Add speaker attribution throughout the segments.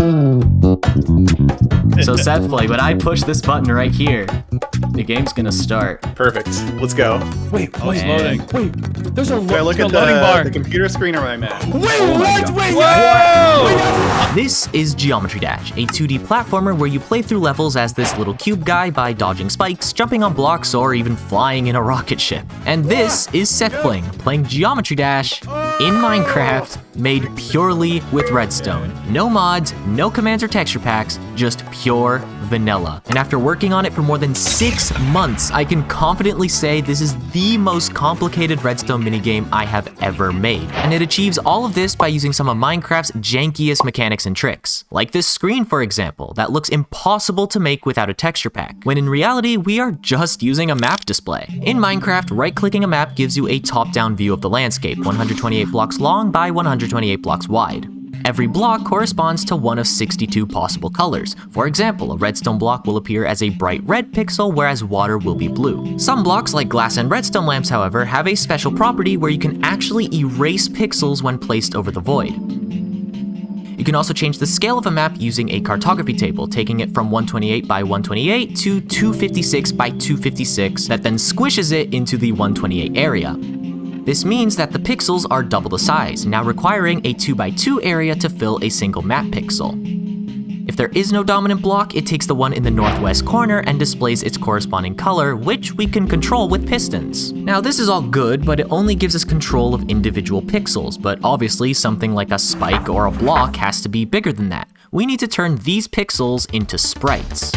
Speaker 1: So Sethplay, when I push this button right here, the game's gonna start.
Speaker 2: Perfect. Let's go.
Speaker 3: Wait,
Speaker 1: it's
Speaker 3: loading. Wait, there's a
Speaker 2: Do I look at
Speaker 3: loading bar.
Speaker 2: the computer screen or am I mad?
Speaker 3: Wait, what? Wait,
Speaker 2: Whoa!
Speaker 1: This is Geometry Dash, a 2D platformer where you play through levels as this little cube guy by dodging spikes, jumping on blocks, or even flying in a rocket ship. And this is Sethplaying, playing Geometry Dash in Minecraft, made purely with redstone. No mods, no commands or texture packs, just pure vanilla. And after working on it for more than 6 months, I can confidently say this is the most complicated redstone minigame I have ever made. And it achieves all of this by using some of Minecraft's jankiest mechanics and tricks. Like this screen, for example, that looks impossible to make without a texture pack, when in reality, we are just using a map display. In Minecraft, right-clicking a map gives you a top-down view of the landscape, 128 blocks long by 128 blocks wide. Every block corresponds to one of 62 possible colors. For example, a redstone block will appear as a bright red pixel, whereas water will be blue. Some blocks, like glass and redstone lamps, however, have a special property where you can actually erase pixels when placed over the void. You can also change the scale of a map using a cartography table, taking it from 128 by 128 to 256 by 256, that then squishes it into the 128 area. This means that the pixels are double the size, now requiring a 2x2 area to fill a single map pixel. If there is no dominant block, it takes the one in the northwest corner and displays its corresponding color, which we can control with pistons. Now this is all good, but it only gives us control of individual pixels, but obviously something like a spike or a block has to be bigger than that. We need to turn these pixels into sprites.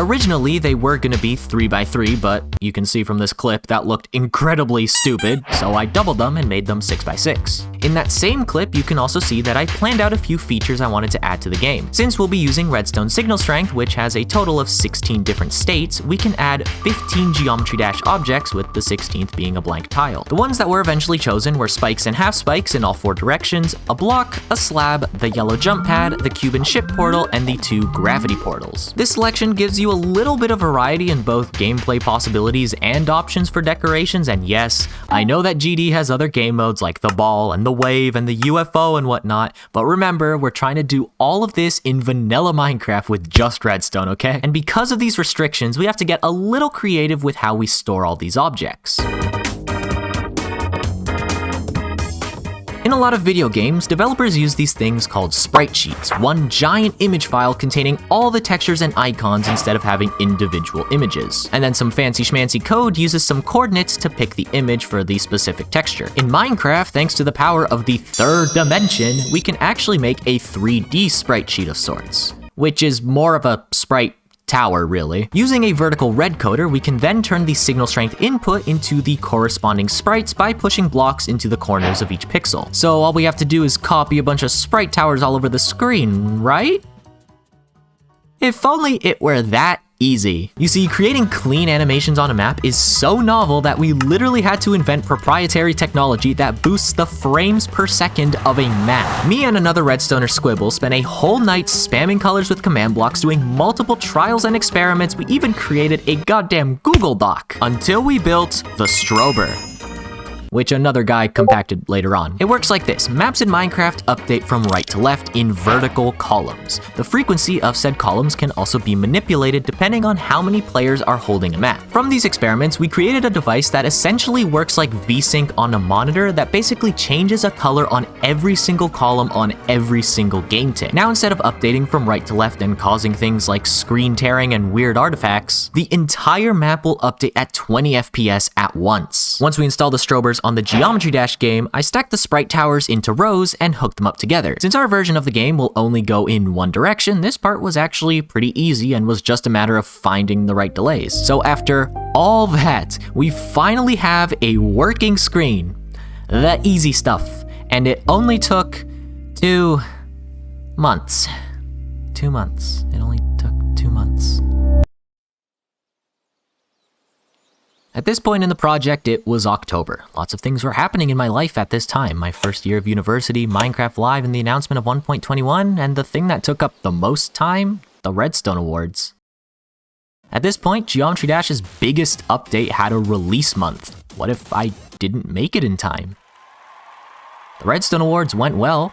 Speaker 1: Originally, they were gonna be 3x3, but you can see from this clip that looked incredibly stupid, so I doubled them and made them 6x6. In that same clip, you can also see that I planned out a few features I wanted to add to the game. Since we'll be using redstone signal strength, which has a total of 16 different states, we can add 15 Geometry Dash objects, with the 16th being a blank tile. The ones that were eventually chosen were spikes and half spikes in all 4 directions, a block, a slab, the yellow jump pad, the cube and ship portal, and the 2 gravity portals. This selection gives you a little bit of variety in both gameplay possibilities and options for decorations, and yes, I know that GD has other game modes like the ball and the wave and the UFO and whatnot, but remember, we're trying to do all of this in vanilla Minecraft with just redstone, okay? And because of these restrictions, we have to get a little creative with how we store all these objects. In a lot of video games, developers use these things called sprite sheets, one giant image file containing all the textures and icons instead of having individual images. And then some fancy schmancy code uses some coordinates to pick the image for the specific texture. In Minecraft, thanks to the power of the 3rd dimension, we can actually make a 3D sprite sheet of sorts, which is more of a sprite tower, really. Using a vertical red coder, we can then turn the signal strength input into the corresponding sprites by pushing blocks into the corners of each pixel. So all we have to do is copy a bunch of sprite towers all over the screen, right? If only it were that easy. You see, creating clean animations on a map is so novel that we literally had to invent proprietary technology that boosts the frames per second of a map. Me and another redstoner, Squibble, spent a whole night spamming colors with command blocks, doing multiple trials and experiments. We even created a goddamn Google Doc until we built the strober, which another guy compacted later on. It works like this. Maps in Minecraft update from right to left in vertical columns. The frequency of said columns can also be manipulated depending on how many players are holding a map. From these experiments, we created a device that essentially works like VSync on a monitor that basically changes a color on every single column on every single game tick. Now, instead of updating from right to left and causing things like screen tearing and weird artifacts, the entire map will update at 20 FPS at once. Once we install the strobers on the Geometry Dash game, I stacked the sprite towers into rows and hooked them up together. Since our version of the game will only go in one direction, this part was actually pretty easy and was just a matter of finding the right delays. So after all that, we finally have a working screen. The easy stuff. And it only took 2 months. 2 months. It only took 2 months. At this point in the project, it was October. Lots of things were happening in my life at this time. My first year of university, Minecraft Live, and the announcement of 1.21, and the thing that took up the most time, the Redstone Awards. At this point, Geometry Dash's biggest update had a release month. What if I didn't make it in time? The Redstone Awards went well,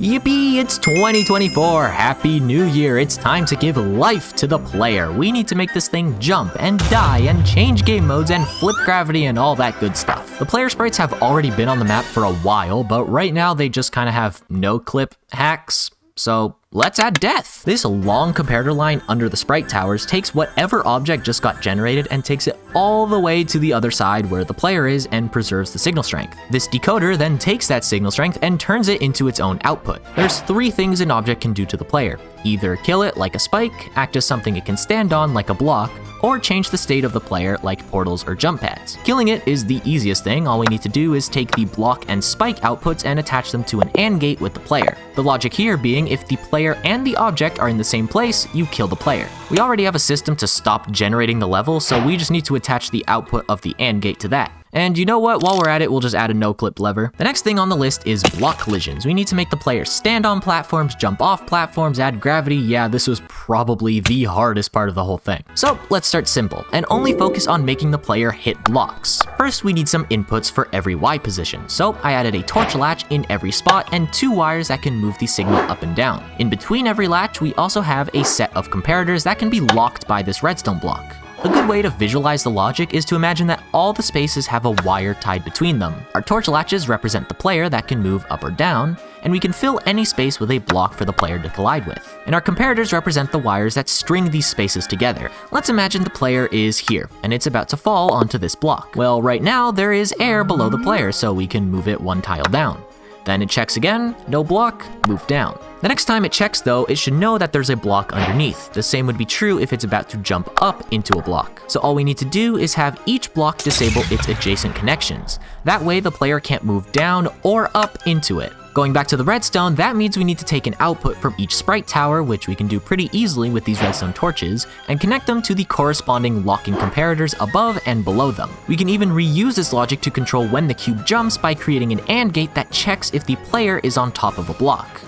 Speaker 1: Yippee, it's 2024! Happy New Year! It's time to give life to the player. We need to make this thing jump and die and change game modes and flip gravity and all that good stuff. The player sprites have already been on the map for a while, but right now they just kind of have no-clip hacks. So let's add death. This long comparator line under the sprite towers takes whatever object just got generated and takes it all the way to the other side where the player is and preserves the signal strength. This decoder then takes that signal strength and turns it into its own output. There's 3 things an object can do to the player. Either kill it like a spike, act as something it can stand on like a block, or change the state of the player like portals or jump pads. Killing it is the easiest thing. All we need to do is take the block and spike outputs and attach them to an AND gate with the player. The logic here being if the player and the object are in the same place, you kill the player. We already have a system to stop generating the level, so we just need to attach the output of the AND gate to that. And you know what, while we're at it, we'll just add a no-clip lever. The next thing on the list is block collisions. We need to make the player stand on platforms, jump off platforms, add gravity. Yeah, this was probably the hardest part of the whole thing. So let's start simple and only focus on making the player hit blocks. First, we need some inputs for every Y position. So I added a torch latch in every spot and 2 wires that can move the signal up and down. In between every latch, we also have a set of comparators that can be locked by this redstone block. A good way to visualize the logic is to imagine that all the spaces have a wire tied between them. Our torch latches represent the player that can move up or down, and we can fill any space with a block for the player to collide with. And our comparators represent the wires that string these spaces together. Let's imagine the player is here, and it's about to fall onto this block. Well, right now there is air below the player, so we can move it 1 tile down. Then it checks again, no block, move down. The next time it checks though, it should know that there's a block underneath. The same would be true if it's about to jump up into a block. So all we need to do is have each block disable its adjacent connections. That way the player can't move down or up into it. Going back to the redstone, that means we need to take an output from each sprite tower, which we can do pretty easily with these redstone torches, and connect them to the corresponding locking comparators above and below them. We can even reuse this logic to control when the cube jumps by creating an AND gate that checks if the player is on top of a block.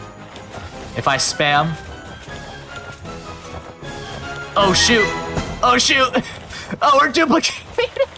Speaker 1: If I spam... Oh shoot! Oh shoot! Oh, we're duplicating!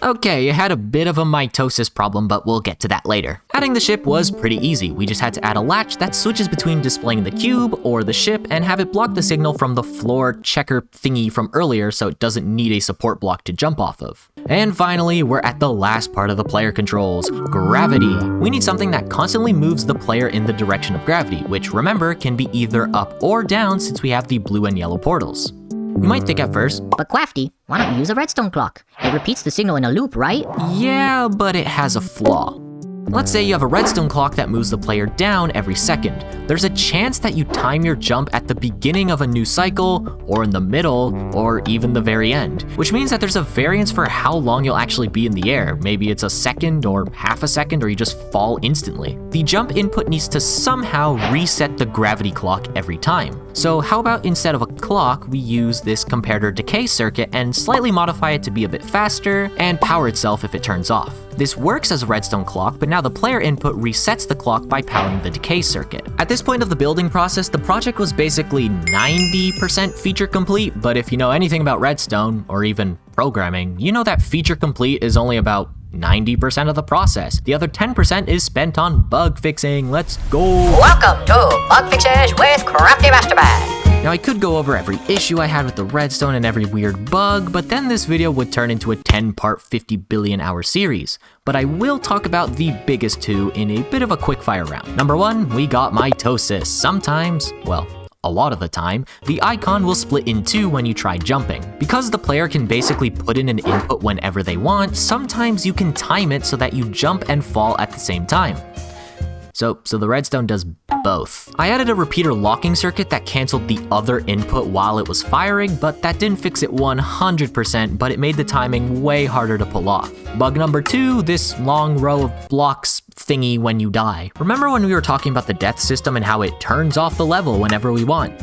Speaker 1: Okay, it had a bit of a mitosis problem, but we'll get to that later. Adding the ship was pretty easy. We just had to add a latch that switches between displaying the cube or the ship and have it block the signal from the floor checker thingy from earlier so it doesn't need a support block to jump off of. And finally, we're at the last part of the player controls, gravity. We need something that constantly moves the player in the direction of gravity, which remember can be either up or down since we have the blue and yellow portals. You might think at first,
Speaker 4: but Crafty, why don't you use a redstone clock? It repeats the signal in a loop, right?
Speaker 1: yeah, but it has a flaw. Let's say you have a redstone clock that moves the player down every second. There's a chance that you time your jump at the beginning of a new cycle, or in the middle, or even the very end, which means that there's a variance for how long you'll actually be in the air. Maybe it's a second, or half a second, or you just fall instantly. The jump input needs to somehow reset the gravity clock every time. So how about instead of a clock, we use this comparator decay circuit and slightly modify it to be a bit faster and power itself if it turns off. This works as a redstone clock, but now the player input resets the clock by powering the decay circuit. At this point of the building process, the project was basically 90% feature complete, but if you know anything about redstone, or even programming, you know that feature complete is only about 90% of the process. The other 10% is spent on bug fixing. Let's go!
Speaker 4: Welcome to Bug Fixes with CraftyMasterman!
Speaker 1: Now I could go over every issue I had with the redstone and every weird bug, but then this video would turn into a 10-part 50 billion hour series. But I will talk about the biggest 2 in a bit of a quick fire round. Number 1, we got mitosis. Sometimes, well, a lot of the time, the icon will split in 2 when you try jumping. Because the player can basically put in an input whenever they want, sometimes you can time it so that you jump and fall at the same time. So the redstone does both. I added a repeater locking circuit that canceled the other input while it was firing, but that didn't fix it 100%, but it made the timing way harder to pull off. Bug number 2, this long row of blocks thingy when you die. Remember when we were talking about the death system and how it turns off the level whenever we want?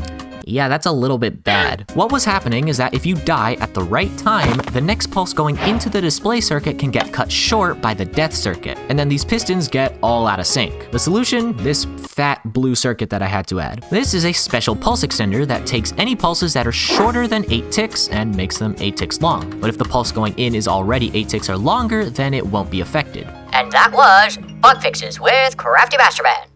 Speaker 1: Yeah, that's a little bit bad. What was happening is that if you die at the right time, the next pulse going into the display circuit can get cut short by the death circuit, and then these pistons get all out of sync. The solution? This fat blue circuit that I had to add. This is a special pulse extender that takes any pulses that are shorter than 8 ticks and makes them 8 ticks long. But if the pulse going in is already 8 ticks or longer, then it won't be affected.
Speaker 4: And that was Bug Fixes with CraftyMasterman.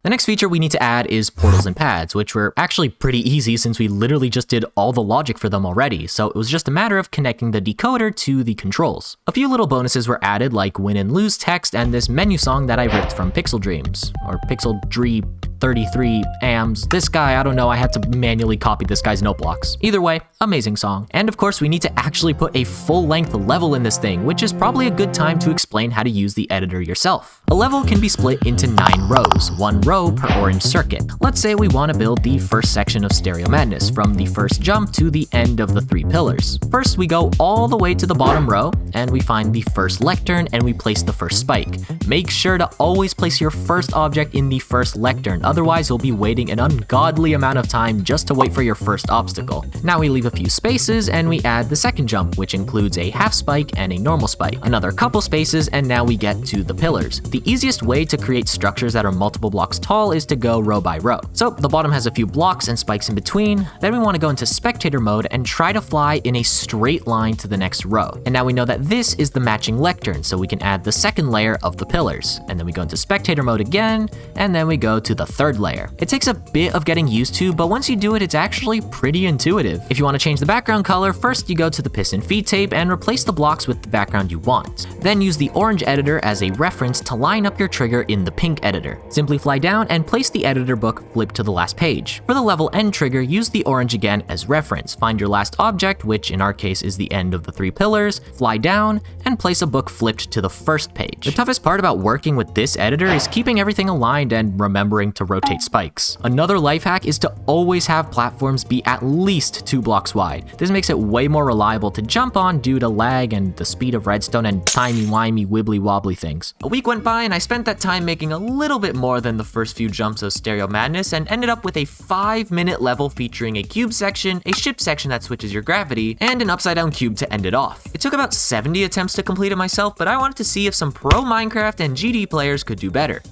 Speaker 1: The next feature we need to add is portals and pads, which were actually pretty easy since we literally just did all the logic for them already, so it was just a matter of connecting the decoder to the controls. A few little bonuses were added like win and lose text and this menu song that I ripped from Pixel Dreams, or Pixel Dream 33 AMs. This guy, I don't know, I had to manually copy this guy's note blocks. Either way, amazing song. And of course, we need to actually put a full-length level in this thing, which is probably a good time to explain how to use the editor yourself. A level can be split into 9 rows, 1 row per orange circuit. Let's say we want to build the first section of Stereo Madness, from the first jump to the end of the 3 pillars. First, we go all the way to the bottom row, and we find the first lectern, and we place the first spike. Make sure to always place your first object in the first lectern, otherwise you'll be waiting an ungodly amount of time just to wait for your first obstacle. Now we leave a few spaces, and we add the second jump, which includes a half spike and a normal spike. Another couple spaces, and now we get to the pillars. The easiest way to create structures that are multiple blocks tall is to go row by row. So the bottom has a few blocks and spikes in between. Then we want to go into spectator mode and try to fly in a straight line to the next row. And now we know that this is the matching lectern, so we can add the second layer of the pillars. And then we go into spectator mode again, and then we go to the third layer. It takes a bit of getting used to, but once you do it, it's actually pretty intuitive. If you want to change the background color, first you go to the piston feed tape and replace the blocks with the background you want. Then use the orange editor as a reference to line up your trigger in the pink editor. Simply fly down and place the editor book flipped to the last page. For the level end trigger, use the orange again as reference. Find your last object, which in our case is the end of the 3 pillars, fly down, and place a book flipped to the first page. The toughest part about working with this editor is keeping everything aligned and remembering to rotate spikes. Another life hack is to always have platforms be at least 2 blocks wide. This makes it way more reliable to jump on due to lag and the speed of redstone and timey-wimey wibbly-wobbly things. A week went by and I spent that time making a little bit more than the first few jumps of Stereo Madness and ended up with a 5-minute level featuring a cube section, a ship section that switches your gravity, and an upside-down cube to end it off. It took about 70 attempts to complete it myself, but I wanted to see if some pro Minecraft and GD players could do better.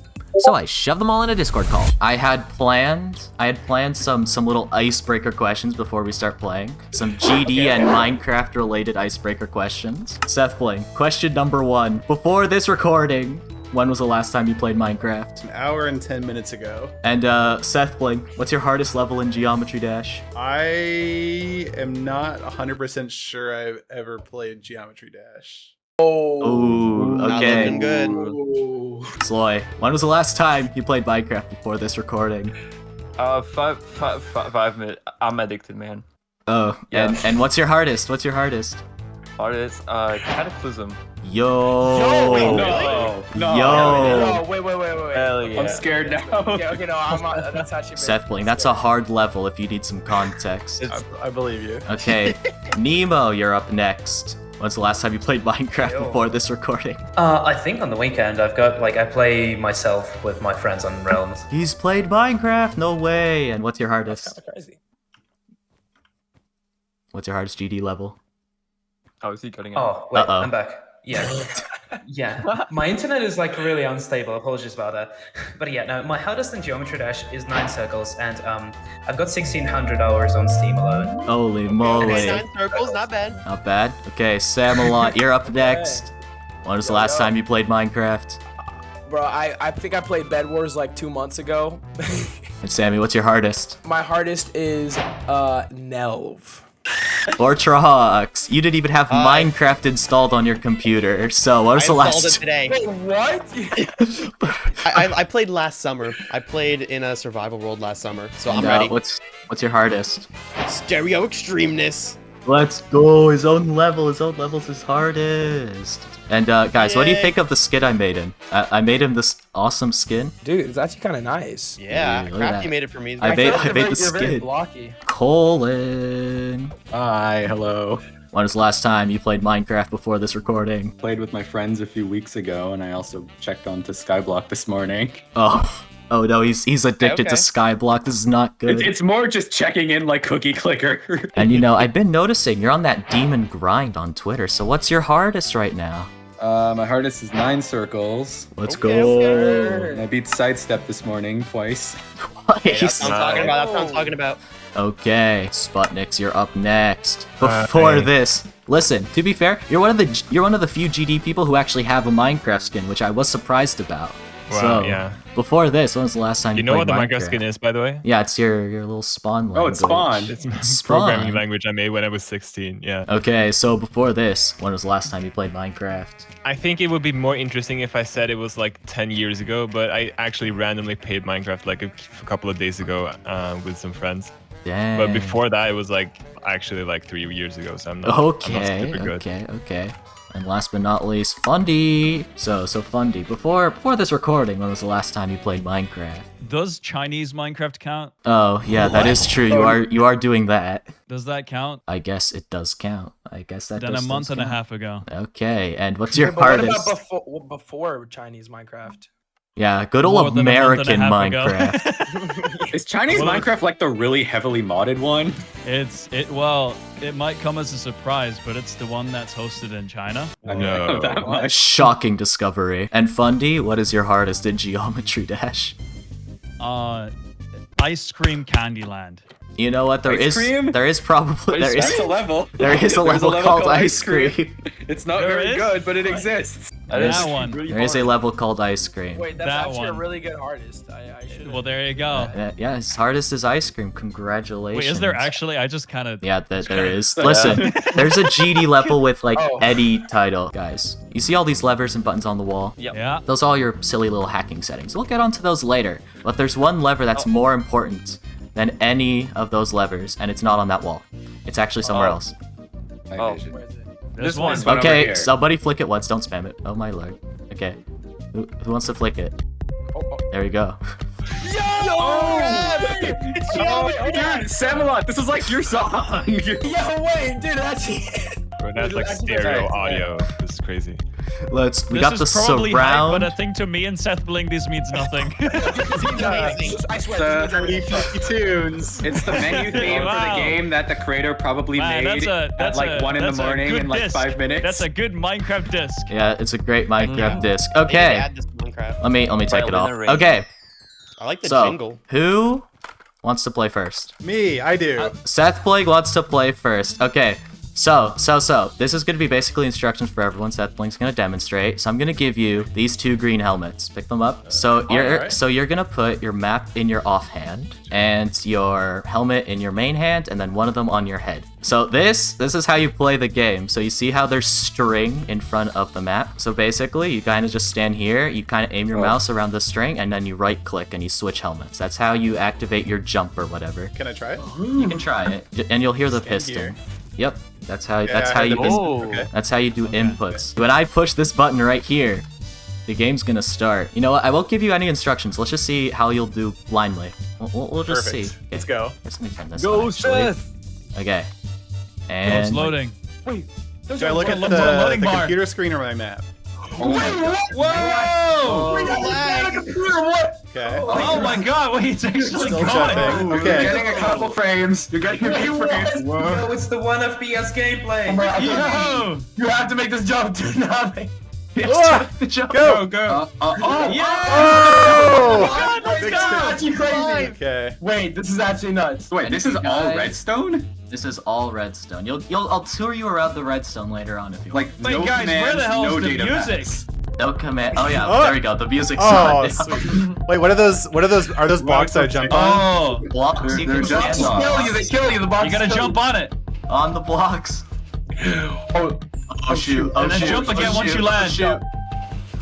Speaker 1: So I shoved them all in a Discord call. I had planned some little icebreaker questions before we start playing. Some GD and Minecraft related icebreaker questions. Seth Bling, question number 1. Before this recording, when was the last time you played Minecraft?
Speaker 2: An hour and 10 minutes ago.
Speaker 1: And Seth Bling, what's your hardest level in Geometry Dash?
Speaker 2: I am not 100% sure I've ever played Geometry Dash.
Speaker 1: Ooh, okay.
Speaker 5: Not looking good.
Speaker 1: Sloy, when was the last time you played Minecraft before this recording?
Speaker 6: 5 minutes. I'm addicted, man.
Speaker 1: Oh,
Speaker 6: Yeah.
Speaker 1: and what's your hardest? What's your hardest?
Speaker 6: Hardest, Cataclysm.
Speaker 1: Yo!
Speaker 6: Wait,
Speaker 5: no.
Speaker 1: Yo!
Speaker 5: Wait.
Speaker 6: Hell yeah.
Speaker 5: I'm scared now. okay, no, I'm not. That's actually.
Speaker 1: Seth Bling, that's a hard level if you need some context.
Speaker 2: I believe you.
Speaker 1: Okay, Nemo, you're up next. When's the last time you played Minecraft before this recording?
Speaker 7: I think on the weekend I play myself with my friends on Realms.
Speaker 1: He's played Minecraft, no way! And what's your hardest?
Speaker 5: Crazy.
Speaker 1: What's your hardest GD level?
Speaker 6: Oh, is he cutting out?
Speaker 7: Oh, wait,
Speaker 1: Uh-oh.
Speaker 7: I'm back. Yeah. Yeah. My internet is like really unstable. Apologies about that. But yeah, no, my hardest in Geometry Dash is 9 circles, and I've got 1,600 hours on Steam alone.
Speaker 1: Holy moly.
Speaker 5: 9 circles, not bad.
Speaker 1: Not bad. Okay, Samalot, you're up next. When was the last time you played Minecraft?
Speaker 8: Bro, I think I played Bed Wars like 2 months ago.
Speaker 1: And Sammy, what's your hardest?
Speaker 8: My hardest is Nelv.
Speaker 1: Or Trox, you didn't even have Minecraft installed on your computer, so when was the
Speaker 5: I installed
Speaker 1: last...
Speaker 5: it today.
Speaker 8: Wait, what?
Speaker 5: I played last summer. I played in a survival world last summer, so I'm ready.
Speaker 1: What's your hardest?
Speaker 5: Stereo extremeness.
Speaker 1: Let's go, his own level's his hardest. And guys, what do you think of the skin I made him? I made him this awesome skin.
Speaker 8: Dude, it's actually kind of nice.
Speaker 5: Yeah,
Speaker 1: Dude, look at
Speaker 5: Crafty
Speaker 1: that.
Speaker 5: made it for me.
Speaker 1: I made the
Speaker 8: You're very
Speaker 1: skin.
Speaker 8: blocky.
Speaker 1: Colin.
Speaker 9: Hi, hello.
Speaker 1: When was the last time you played Minecraft before this recording?
Speaker 9: Played with my friends a few weeks ago, and I also checked onto Skyblock this morning.
Speaker 1: Oh no, he's addicted to
Speaker 5: Okay.
Speaker 1: Skyblock. This is not good.
Speaker 9: It's more just checking in like cookie clicker.
Speaker 1: And you know, I've been noticing you're on that demon grind on Twitter. So what's your hardest right now?
Speaker 9: My hardest is 9 circles.
Speaker 3: Let's
Speaker 5: Okay,
Speaker 3: go.
Speaker 9: And I beat sidestep this morning twice.
Speaker 5: That's what I'm talking about. That's what I'm talking about.
Speaker 3: Okay, Sputniks, you're up next. Before this, listen. To be fair, you're one of the few GD people who actually have a Minecraft skin, which I was surprised about.
Speaker 10: Wow,
Speaker 3: so,
Speaker 10: yeah.
Speaker 3: Before this, when was the last time you
Speaker 10: know what
Speaker 3: played
Speaker 10: the Minecraft skin is, by the way?
Speaker 3: Yeah, it's your little spawn language.
Speaker 9: Oh, it's Spawn.
Speaker 10: It's a
Speaker 3: Spawn.
Speaker 10: programming language I made when I was 16. Yeah.
Speaker 3: Okay, so before this, when was the last time you played Minecraft?
Speaker 10: I think it would be more interesting if I said it was like 10 years ago, but I actually randomly played Minecraft like a couple of days ago with some friends.
Speaker 3: Dang.
Speaker 10: But before that, it was like actually like 3 years ago, so I'm not super good.
Speaker 3: Okay. And last but not least, Fundy. So Fundy, before this recording, when was the last time you played Minecraft?
Speaker 11: Does Chinese Minecraft count?
Speaker 3: Oh yeah, that is true. You are doing that.
Speaker 11: Does that count?
Speaker 3: I guess it does count. I guess that.
Speaker 11: Then a month and a half ago.
Speaker 3: Okay, and what's your
Speaker 8: But what
Speaker 3: hardest?
Speaker 8: about before Chinese Minecraft?
Speaker 3: Yeah, good
Speaker 11: More
Speaker 3: old
Speaker 11: than a month and a
Speaker 3: American
Speaker 11: half ago.
Speaker 3: Minecraft.
Speaker 9: Is Chinese
Speaker 11: Well,
Speaker 9: Minecraft like the really heavily modded one?
Speaker 11: Well, it might come as a surprise, but it's the one that's hosted in China.
Speaker 9: I know that much.
Speaker 3: Shocking discovery. And Fundy, what is your hardest in Geometry Dash?
Speaker 11: Ice Cream Candyland.
Speaker 3: You know what?
Speaker 9: Ice cream?
Speaker 3: There is probably there
Speaker 9: That's
Speaker 3: is
Speaker 9: a level.
Speaker 3: there is a
Speaker 9: There's
Speaker 3: level called Ice Cream.
Speaker 9: It's not
Speaker 11: There
Speaker 9: very
Speaker 11: is?
Speaker 9: good, but it exists.
Speaker 11: That one.
Speaker 3: There is a level called Ice Cream.
Speaker 8: Wait, that's
Speaker 11: That
Speaker 8: actually
Speaker 11: one.
Speaker 8: a really good artist. I should.
Speaker 11: Well, there you go.
Speaker 3: Yeah, his hardest is Ice Cream. Congratulations.
Speaker 11: Wait, is there actually? I just kind of.
Speaker 3: Yeah, there is. Listen, there's a GD level with like Eddie title, guys. You see all these levers and buttons on the wall?
Speaker 11: Yeah.
Speaker 3: Those are all your silly little hacking settings. We'll get onto those later. But there's one lever that's more important than any of those levers, and it's not on that wall. It's actually somewhere else.
Speaker 9: Oh.
Speaker 8: Where is it?
Speaker 11: This one.
Speaker 9: one over
Speaker 3: Okay,
Speaker 9: here.
Speaker 3: somebody flick it once. Don't spam it. Oh my lord. Okay. Who wants to flick it? There you go.
Speaker 9: Dude, Samalot, this is like your song.
Speaker 8: Yo, wait, dude, that's
Speaker 10: Bro, that's like stereo audio. This is crazy.
Speaker 3: We got the
Speaker 11: This is probably hype,
Speaker 3: surround.
Speaker 11: but I think to me and Seth Bling, this means nothing.
Speaker 8: I swear.
Speaker 9: tunes. It's the menu theme for
Speaker 11: Wow.
Speaker 9: the game that the creator probably
Speaker 11: Man,
Speaker 9: made at like 1 in the morning in like 5 minutes.
Speaker 11: That's a good Minecraft disc.
Speaker 3: Yeah, it's a great Minecraft disc.
Speaker 5: Maybe
Speaker 3: Okay,
Speaker 5: add this to Minecraft.
Speaker 3: let me take it off.
Speaker 6: Violin array.
Speaker 3: Okay,
Speaker 5: I like the
Speaker 3: so
Speaker 5: jingle.
Speaker 3: who wants to play first?
Speaker 2: Me, I do.
Speaker 3: Seth Plague wants to play first. Okay, so this is gonna be basically instructions for everyone. Seth Blake's gonna demonstrate. So I'm gonna give you these 2 green helmets. Pick them up. So you're gonna put your map in your offhand and your helmet in your main hand, and then one of them on your head. So this is how you play the game. So you see how there's string in front of the map. So basically, you kind of just stand here. You kind of aim your mouse around the string, and then you right click and you switch helmets. That's how you activate your jump or whatever.
Speaker 2: Can I try it?
Speaker 3: You can try it, and you'll hear the piston.
Speaker 2: here.
Speaker 3: Yep, that's how
Speaker 2: I
Speaker 3: you
Speaker 2: heard the
Speaker 3: do.
Speaker 2: piston. Okay.
Speaker 3: That's how you do inputs. When I push this button right here, the game's gonna start. You know what? I won't give you any instructions. Let's just see how you'll do blindly. We'll just
Speaker 2: Perfect.
Speaker 3: see.
Speaker 2: Let's go.
Speaker 3: Let me turn this
Speaker 10: Go,
Speaker 3: on, actually.
Speaker 10: Seth!
Speaker 3: Okay.
Speaker 11: Oh,
Speaker 3: And
Speaker 11: it's loading.
Speaker 2: Do I look at
Speaker 11: look
Speaker 2: the,
Speaker 11: at the loading
Speaker 2: the
Speaker 11: bar.
Speaker 2: computer screen or my map?
Speaker 11: Whoa!
Speaker 2: Okay.
Speaker 11: Oh my god, wait, it's actually
Speaker 2: Still
Speaker 11: going.
Speaker 2: jumping.
Speaker 9: You're
Speaker 2: Okay.
Speaker 9: getting a couple frames. You're getting a few frames.
Speaker 7: Yo, it's the 1 FPS gameplay.
Speaker 11: Yo!
Speaker 8: You have to make this jump. Do not make.
Speaker 2: Go!
Speaker 11: Go!
Speaker 2: Oh!
Speaker 8: That's actually crazy.
Speaker 2: Okay.
Speaker 8: Wait, this is actually nuts.
Speaker 9: Wait, this is all
Speaker 3: guys-
Speaker 9: redstone?
Speaker 3: this is all redstone. I'll tour you around the redstone later on if you want.
Speaker 9: Like
Speaker 11: Wait,
Speaker 9: no
Speaker 11: guys, where
Speaker 9: commands,
Speaker 11: the hell
Speaker 9: no
Speaker 11: is the
Speaker 9: data
Speaker 11: music?
Speaker 9: packs.
Speaker 3: No command. Oh yeah,
Speaker 2: Oh.
Speaker 3: there we go. The music's
Speaker 2: Oh,
Speaker 3: on now.
Speaker 2: sweet. Wait, what are those? Are those blocks that I jump on?
Speaker 11: Oh!
Speaker 3: Blocks you
Speaker 9: They're
Speaker 3: can
Speaker 9: just
Speaker 3: stand on.
Speaker 9: blocks.
Speaker 8: They kill you. The box.
Speaker 11: You gotta jump on it!
Speaker 3: On the blocks.
Speaker 8: Oh,
Speaker 3: Oh shoot! Oh
Speaker 11: And then
Speaker 3: shoot!
Speaker 11: jump again
Speaker 3: oh,
Speaker 11: once
Speaker 3: shoot,
Speaker 11: you land.
Speaker 3: Oh, shoot.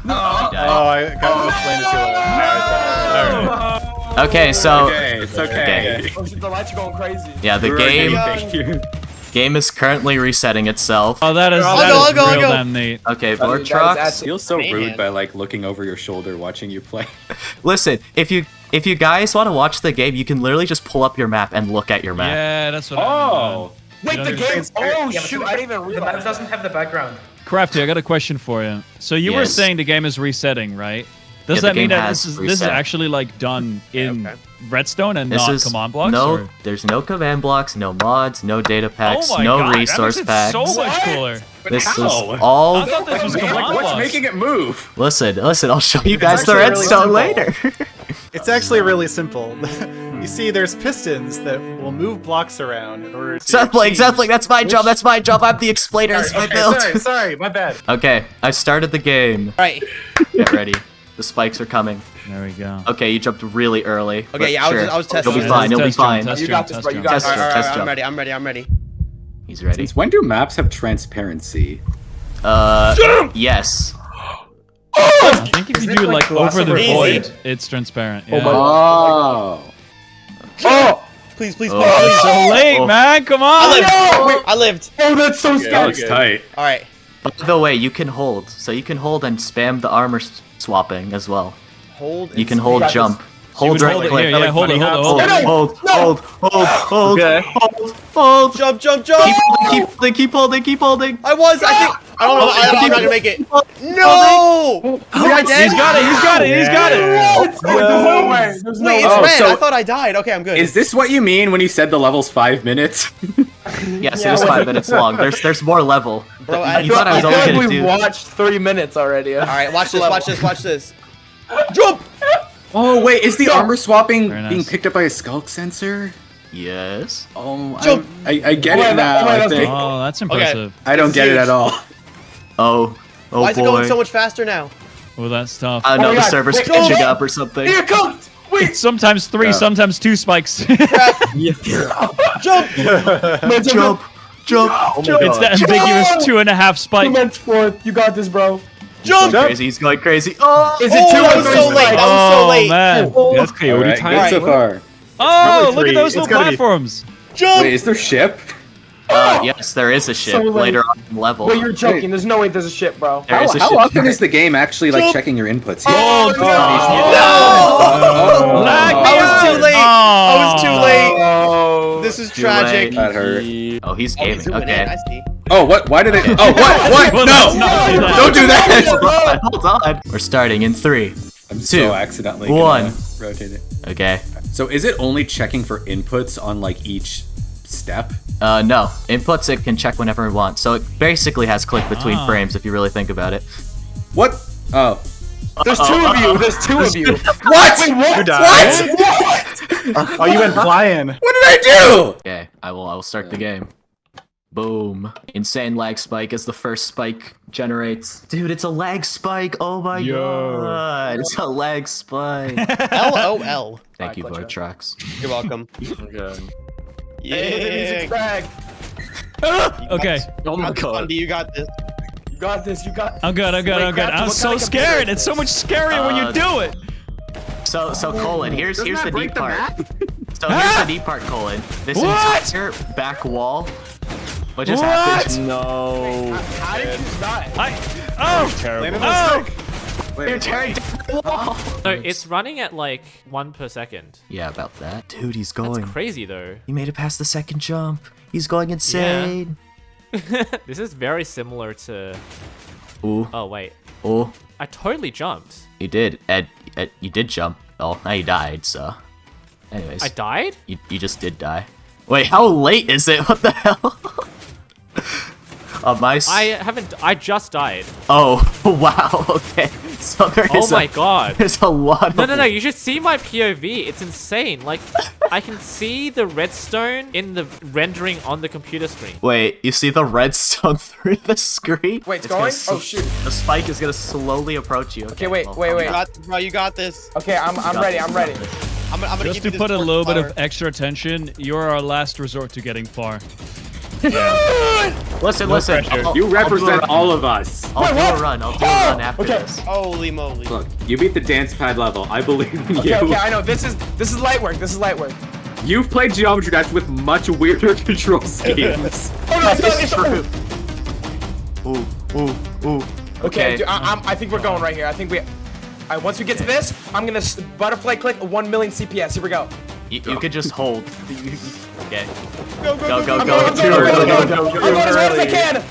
Speaker 2: Oh, I got explained it too late. Alright.
Speaker 3: Okay, so
Speaker 9: Okay, it's okay.
Speaker 8: oh shit, the lights are going crazy.
Speaker 3: yeah, the game is currently resetting itself.
Speaker 11: Oh, that is
Speaker 5: I'll go.
Speaker 11: real damn neat.
Speaker 3: Okay,
Speaker 8: That is
Speaker 3: Vortrox.
Speaker 8: actually-
Speaker 9: Feels so
Speaker 5: Man.
Speaker 9: rude by like looking over your shoulder watching you play.
Speaker 3: Listen, if you guys want to watch the game, you can literally just pull up your map and look at your map.
Speaker 11: Yeah, that's what
Speaker 9: Oh!
Speaker 8: Wait,
Speaker 11: You
Speaker 8: the
Speaker 11: know,
Speaker 8: game. Oh
Speaker 7: Yeah, but
Speaker 8: shoot!
Speaker 7: the
Speaker 8: I didn't even
Speaker 7: The map
Speaker 8: realize.
Speaker 7: doesn't have the background.
Speaker 11: Crafty, I got a question for you. So you were
Speaker 3: Yes.
Speaker 11: saying the game is resetting, right?
Speaker 3: Yeah,
Speaker 11: Does
Speaker 3: the
Speaker 11: that mean
Speaker 3: game
Speaker 11: that
Speaker 3: has
Speaker 11: this is
Speaker 3: reset.
Speaker 11: actually like done in
Speaker 5: okay.
Speaker 11: Redstone and
Speaker 3: This
Speaker 11: not
Speaker 3: is
Speaker 11: command blocks?
Speaker 3: no.
Speaker 11: or?
Speaker 3: There's no command blocks, no mods, no data packs,
Speaker 11: Oh my
Speaker 3: no
Speaker 11: god,
Speaker 3: resource
Speaker 11: that makes
Speaker 3: packs.
Speaker 11: it so much cooler.
Speaker 1: This is
Speaker 9: how?
Speaker 1: all.
Speaker 11: I thought this was Command
Speaker 9: What's
Speaker 11: Plus.
Speaker 9: making it move?
Speaker 1: Listen, I'll show you guys the
Speaker 2: actually really
Speaker 1: redstone
Speaker 2: simple.
Speaker 1: later.
Speaker 2: It's actually really simple. You see, there's pistons that will move blocks around in order to.
Speaker 1: Setpling,
Speaker 2: change
Speaker 1: that's my job, that's my job. I'm the explainer,
Speaker 2: Sorry,
Speaker 1: it's my
Speaker 2: okay,
Speaker 1: build.
Speaker 2: sorry, my bad.
Speaker 1: Okay, I started the game.
Speaker 5: Right.
Speaker 1: Get ready. The spikes are coming.
Speaker 11: There we go.
Speaker 1: Okay, you jumped really early.
Speaker 5: Okay,
Speaker 1: but
Speaker 5: yeah,
Speaker 1: sure.
Speaker 5: I was testing.
Speaker 1: You'll be
Speaker 11: Yeah,
Speaker 1: fine, you'll be
Speaker 11: test jump,
Speaker 1: fine.
Speaker 11: test
Speaker 8: You
Speaker 11: jump,
Speaker 8: got this,
Speaker 11: test
Speaker 8: bro. You
Speaker 11: jump.
Speaker 8: got
Speaker 1: Test
Speaker 8: this.
Speaker 1: jump, test jump.
Speaker 5: I'm ready.
Speaker 1: He's ready.
Speaker 9: Since when do maps have transparency?
Speaker 1: Yes.
Speaker 11: I think if you do like
Speaker 8: like
Speaker 11: over the
Speaker 5: Easy.
Speaker 11: void, it's transparent. Yeah.
Speaker 9: Oh.
Speaker 5: Please, please,
Speaker 1: Oh,
Speaker 5: please.
Speaker 11: It's so late,
Speaker 1: Oh.
Speaker 11: man. Come on.
Speaker 5: I lived.
Speaker 8: Oh, that's so
Speaker 9: That
Speaker 8: scary.
Speaker 9: looks tight.
Speaker 5: All right.
Speaker 1: By the way, you can hold. So you can hold and spam the armor swapping as well.
Speaker 5: Hold.
Speaker 1: You can hold
Speaker 8: got
Speaker 1: jump.
Speaker 11: You
Speaker 1: Hold
Speaker 11: would
Speaker 1: right
Speaker 11: hold it
Speaker 1: click.
Speaker 11: here. Yeah, hold it, hold it, hold it.
Speaker 1: Hold.
Speaker 6: Okay.
Speaker 1: Hold.
Speaker 5: Jump.
Speaker 1: Keep holding.
Speaker 5: I think. I don't know. I'm not gonna make it. No! Am I dead?
Speaker 11: He's got it.
Speaker 8: Wait, there's no way. There's no
Speaker 5: Wait, it's
Speaker 9: Oh,
Speaker 5: red.
Speaker 9: so-
Speaker 5: I thought I died. Okay, I'm good.
Speaker 9: Is this what you mean when you said the level's 5 minutes?
Speaker 1: Yes, it is 5 minutes long. There's more level.
Speaker 5: Bro,
Speaker 1: You thought I was only
Speaker 8: feel
Speaker 1: gonna
Speaker 8: like we
Speaker 1: do.
Speaker 8: watched 3 minutes already.
Speaker 5: All right, watch this. Jump!
Speaker 9: Oh, wait, is the armor swapping
Speaker 11: Very nice.
Speaker 9: being picked up by a sculk sensor?
Speaker 1: Yes.
Speaker 9: Oh,
Speaker 5: Jump.
Speaker 9: I get it now, I think.
Speaker 11: Oh, that's impressive.
Speaker 9: I don't get it at all.
Speaker 1: Oh
Speaker 5: Why is it
Speaker 1: boy.
Speaker 5: going so much faster now?
Speaker 11: Well, that's tough.
Speaker 1: I know
Speaker 8: my
Speaker 1: the
Speaker 8: God,
Speaker 1: server's
Speaker 8: wait,
Speaker 1: catching
Speaker 8: go.
Speaker 1: up or something.
Speaker 8: Here it comes! Wait!
Speaker 11: Sometimes 3, sometimes 2 spikes.
Speaker 5: Jump!
Speaker 1: Jump.
Speaker 11: It's the ambiguous 2.5 spike.
Speaker 8: 2 minutes forth. You got this, bro.
Speaker 5: Jump!
Speaker 1: He's going crazy. Oh.
Speaker 8: Is it
Speaker 5: Oh,
Speaker 8: 2
Speaker 5: that
Speaker 8: or
Speaker 5: was
Speaker 8: 3
Speaker 5: so late.
Speaker 8: spikes?
Speaker 5: That was so late.
Speaker 11: Man.
Speaker 6: That's coyote
Speaker 9: Alright,
Speaker 6: time.
Speaker 9: good so far.
Speaker 11: Oh, look at
Speaker 2: 3.
Speaker 11: those
Speaker 2: It's
Speaker 11: little
Speaker 2: gotta be-
Speaker 11: platforms.
Speaker 5: Jump!
Speaker 9: Wait, is there ship?
Speaker 1: Yes, there is a ship
Speaker 8: So late.
Speaker 1: later on in the level.
Speaker 8: Wait, you're joking. There's no way there's a ship, bro.
Speaker 1: There is a
Speaker 9: How
Speaker 1: ship.
Speaker 9: often is the game actually like
Speaker 5: Jump.
Speaker 9: checking your inputs?
Speaker 11: Oh,
Speaker 5: No!
Speaker 11: Lag me
Speaker 5: I was too
Speaker 11: out.
Speaker 5: late. I was too late.
Speaker 8: Oh.
Speaker 5: This is
Speaker 1: Too
Speaker 5: tragic.
Speaker 1: late.
Speaker 9: That hurt.
Speaker 1: Oh, he's
Speaker 5: Oh,
Speaker 1: gaming.
Speaker 5: he's doing it.
Speaker 1: Okay.
Speaker 5: I see.
Speaker 9: Oh, what? Why did they? Oh, what?
Speaker 11: Well,
Speaker 9: No!
Speaker 11: let's not do that.
Speaker 9: Don't do that!
Speaker 1: Hold on. We're starting in 3.
Speaker 9: I'm
Speaker 1: 2,
Speaker 9: so accidentally
Speaker 1: 1.
Speaker 9: gonna rotate it.
Speaker 1: Okay.
Speaker 9: So is it only checking for inputs on like each step?
Speaker 1: No. Inputs it can check whenever it wants. So it basically has click between
Speaker 11: Ah.
Speaker 1: frames if you really think about it.
Speaker 9: What? Oh.
Speaker 8: There's 2 of you. There's 2 of you.
Speaker 9: What?
Speaker 8: Wait, what?
Speaker 2: You died. Oh, you went flying.
Speaker 9: What did I do?
Speaker 1: Okay, I will start the game. Boom. Insane lag spike as the first spike generates. Dude, it's a lag spike. Oh my god. It's a lag spike.
Speaker 5: LOL.
Speaker 1: Thank you,
Speaker 8: Glitch
Speaker 1: Void Tracks.
Speaker 5: You're welcome.
Speaker 6: Okay.
Speaker 5: Yeah.
Speaker 8: Bag.
Speaker 11: Okay.
Speaker 6: Oh my god.
Speaker 5: Andy, you got this.
Speaker 8: You got this. You got.
Speaker 11: I'm good.
Speaker 8: Crafty,
Speaker 11: I'm
Speaker 8: what
Speaker 11: so
Speaker 8: kind of
Speaker 11: scared.
Speaker 8: computer
Speaker 11: It's
Speaker 8: is
Speaker 11: so much scarier when you do it.
Speaker 1: So Colin, here's the neat part. So
Speaker 11: Ah!
Speaker 1: here's the neat part, Colin. This
Speaker 11: What?
Speaker 1: entire back wall. What just
Speaker 11: What?
Speaker 1: happened?
Speaker 6: No.
Speaker 8: How did you die?
Speaker 6: Terrible.
Speaker 1: You're tearing down the wall.
Speaker 12: So it's running at like 1 per second.
Speaker 1: Yeah, about that. Dude, he's
Speaker 12: That's
Speaker 1: going.
Speaker 12: crazy though.
Speaker 1: He made it past the second jump. He's going insane.
Speaker 12: This is very similar to.
Speaker 1: Ooh.
Speaker 12: Oh wait,
Speaker 1: Oh.
Speaker 12: I totally jumped.
Speaker 1: You did. Ed, you did jump. Oh, now you died, so. Anyways.
Speaker 12: I died?
Speaker 1: You just did die. Wait, how late is it? What the hell? I just died.
Speaker 12: Oh,
Speaker 1: wow, okay. So there
Speaker 12: Oh
Speaker 1: is
Speaker 12: my god.
Speaker 1: There's a lot of...
Speaker 12: No, you should see my POV. It's insane. Like, I can see the redstone in the rendering on the computer screen.
Speaker 1: Wait, you see the redstone through the screen?
Speaker 8: Wait, it's
Speaker 1: gonna
Speaker 8: going?
Speaker 1: s-
Speaker 8: Oh, shoot.
Speaker 1: The spike is gonna slowly approach you.
Speaker 8: Okay, wait.
Speaker 5: You got this.
Speaker 8: Okay, I'm ready. I'm ready.
Speaker 5: I'm gonna
Speaker 11: Just
Speaker 5: give
Speaker 11: to
Speaker 5: you
Speaker 11: put
Speaker 5: this
Speaker 11: a little bit
Speaker 5: power.
Speaker 11: of extra attention, you're our last resort to getting far.
Speaker 1: Listen.
Speaker 9: You represent all of us.
Speaker 1: I'll do a run after this.
Speaker 5: Holy moly.
Speaker 9: Look, you beat the dance pad level. I believe in you.
Speaker 8: Okay, I know. This is light work. This is light work.
Speaker 9: You've played Geometry Dash with much weirder control schemes.
Speaker 8: Oh no, it's true.
Speaker 1: Ooh.
Speaker 8: Okay, dude, I think we're going right here. I think we. Once we get to this, I'm gonna butterfly click 1 million CPS. Here we go.
Speaker 1: You could just hold. Okay.
Speaker 5: Go.
Speaker 1: Go.
Speaker 8: I'm going too early. I'm going as hard as I can.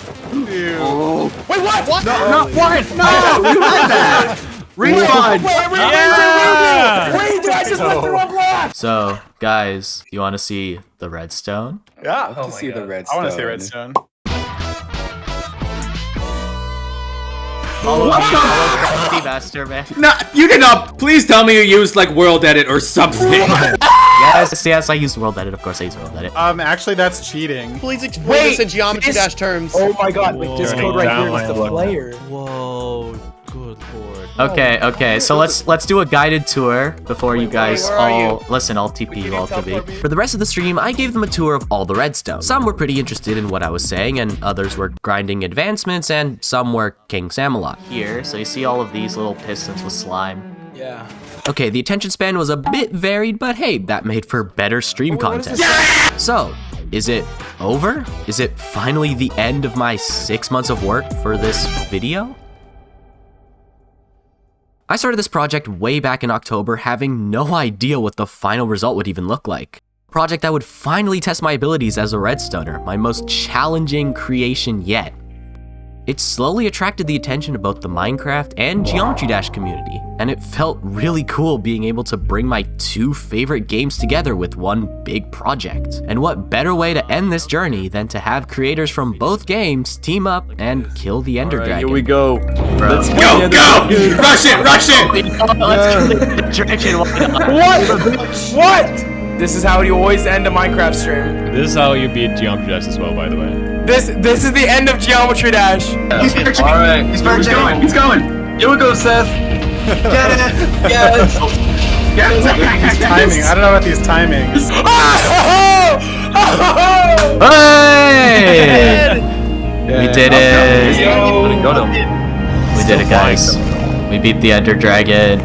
Speaker 9: Oh.
Speaker 8: Wait, what?
Speaker 9: No, not what? No, you had that. Refund.
Speaker 8: Wait, dude, I just went through a block.
Speaker 1: So, guys, you want to see the redstone?
Speaker 2: Yeah.
Speaker 9: To see the
Speaker 2: I
Speaker 9: redstone.
Speaker 2: want to see redstone.
Speaker 1: Follow me, follow CraftyMasterman.
Speaker 13: No, you did not. Please tell me you used like World Edit or something.
Speaker 1: Yes, I used World Edit. Of course, I used World Edit.
Speaker 2: Actually, that's cheating.
Speaker 5: Please explain this in Geometry Dash terms.
Speaker 8: Oh my god, wait, this
Speaker 10: Whoa.
Speaker 8: code right here is the player.
Speaker 12: Whoa, good lord.
Speaker 1: Okay, so let's do a guided tour before you guys all listen. I'll TP you all to me. For the rest of the stream, I gave them a tour of all the redstone. Some were pretty interested in what I was saying, and others were grinding advancements, and some were King Samalot. Here, so you see all of these little pistons with slime.
Speaker 8: Yeah.
Speaker 1: Okay, the attention span was a bit varied, but hey, that made for better stream content. So, is it over? Is it finally the end of my 6 months of work for this video? I started this project way back in October, having no idea what the final result would even look like. A project that would finally test my abilities as a redstoner, my most challenging creation yet. It slowly attracted the attention of both the Minecraft and Geometry Dash community, and it felt really cool being able to bring my two favorite games together with one big project. And what better way to end this journey than to have creators from both games team up and kill the Ender Dragon.
Speaker 6: Here we go.
Speaker 13: Let's go! Rush it!
Speaker 1: Let's kill the Ender Dragon.
Speaker 8: What? This is how you always end a Minecraft stream.
Speaker 10: This is how you beat Geometry Dash as well, by the way.
Speaker 8: This is the end of Geometry Dash.
Speaker 6: All right. He's going. He's going. Here we go, Seth. Get it. Yes.
Speaker 2: These timing. I don't know about these timings.
Speaker 1: Hey! We did it.
Speaker 6: Go to him.
Speaker 1: We did it, guys. We beat the Ender Dragon.